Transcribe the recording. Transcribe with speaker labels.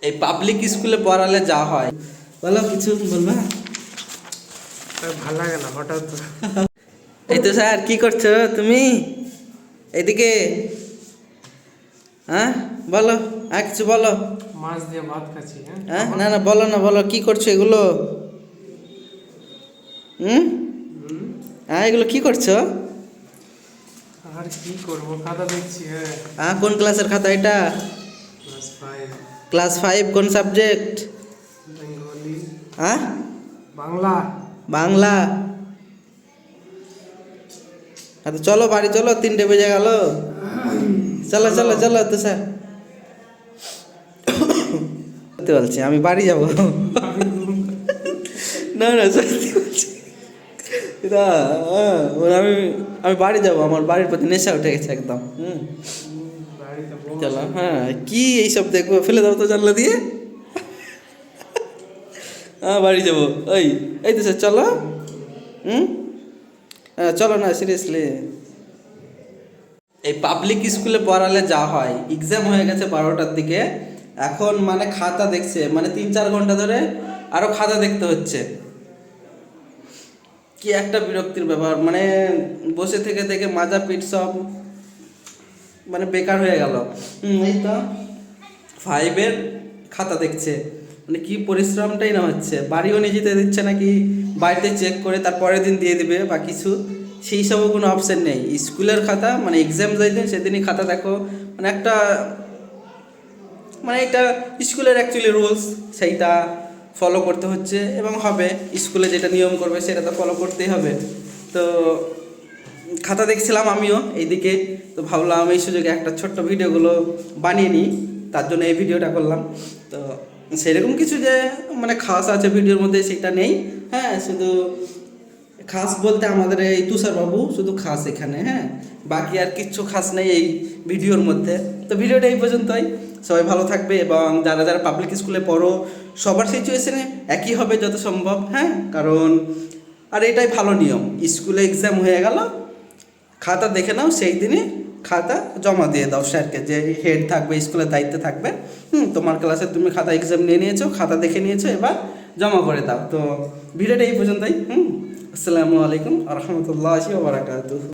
Speaker 1: এই পাবলিক স্কুলে পড়ালে যা হয়, বলো কিছু বলবা।
Speaker 2: ভালো লাগে না হঠাৎ।
Speaker 1: এই তো স্যার, কি করছো তুমি এদিকে? হ্যাঁ বলো, আর কিছু বলো।
Speaker 2: মাছ দিয়ে ভাত খাচ্ছি।
Speaker 1: হ্যাঁ না না, বলো না, বলো কি করছো এগুলো? হুম, হ্যাঁ এগুলো কি করছো?
Speaker 2: আর কি করবো, খাতা দেখছি।
Speaker 1: হ্যাঁ, কোন ক্লাসের খাতা এটা?
Speaker 2: ক্লাস 5
Speaker 1: ক্লাস 5, কোন সাবজেক্ট?
Speaker 2: বেঙ্গলি।
Speaker 1: হ্যাঁ,
Speaker 2: বাংলা।
Speaker 1: বাংলা। তো চলো বাড়ি চলো, 3টে বেজে গেল। চলো চলো চলো তো স্যার, সত্যি বলছি আমি বাড়ি যাবো। না না সত্যি বলছি, এটা আমি আমি বাড়ি যাবো, আমার বাড়ির প্রতি নেশা উঠে গেছে একদম।
Speaker 2: বাড়িতে
Speaker 1: চলো, হ্যাঁ কি এইসব দেখবো, ফেলে দাও তো জানলা দিয়ে। হ্যাঁ বাড়ি যাবো, এই তো স্যার চলো। হ্যাঁ চলো না, সিরিয়াসলি। এই পাবলিক স্কুলে পড়ালে যা হয়, এক্সাম হয়ে গেছে 12টার দিকে, এখন মানে খাতা দেখছে, মানে 3-4 ঘন্টা ধরে আরো খাতা দেখতে হচ্ছে। কি একটা বিরক্তির ব্যাপার, মানে বসে থেকে থেকে মাজা পিঠ সব মানে বেকার হয়ে গেল। এই তো 5-এর খাতা দেখছে, মানে কি পরিশ্রমটাই না হচ্ছে, বাড়িও নিয়ে যেতে দিচ্ছে নাকি, বাড়িতে চেক করে তার পরের দিন দিয়ে দিবে বা কিছু, সেই সবও কোনো অপশান নেই। স্কুলের খাতা মানে এক্সাম যেদিন সেদিনই খাতা দেখো, মানে একটা মানে এটা স্কুলের অ্যাকচুয়ালি রুলস, সেইটা ফলো করতে হচ্ছে এবং হবে। স্কুলে যেটা নিয়ম করবে সেটা তো ফলো করতেই হবে। তো খাতা দেখছিলাম আমিও এইদিকে, তো ভাবলাম এই সুযোগে একটা ছোট্ট ভিডিওগুলো বানিয়ে নিই, তার জন্য এই ভিডিওটা করলাম। তো সেরকম কিছু যে মানে খাস আছে ভিডিওর মধ্যে সেটা নেই। হ্যাঁ, শুধু খাস বলতে আমাদের এই তুষারবাবু শুধু খাস এখানে, হ্যাঁ বাকি আর কিচ্ছু খাস নেই এই ভিডিওর মধ্যে। তো ভিডিওটা এই পর্যন্তই, সবাই ভালো থাকবে এবং যারা যারা পাবলিক স্কুলে পড়ো সবার সিচুয়েশনে একই হবে যত সম্ভব। হ্যাঁ, কারণ আর এটাই ভালো নিয়ম, স্কুলে এক্সাম হয়ে গেল, খাতা দেখে নাও, সেই দিনই খাতা জমা দিয়ে দাও স্যারকে, যে হেড থাকবে স্কুলের দায়িত্বে থাকবে। তোমার ক্লাসে তুমি খাতা এক্সাম নিয়ে নিয়েছো, খাতা দেখে নিয়েছো, এবার জমা করে দাও। তো ভিডিওটা এই পর্যন্তই। আসসালামু আলাইকুম আ রহমতুল্লাহি ওয়া বারাকাতুহু।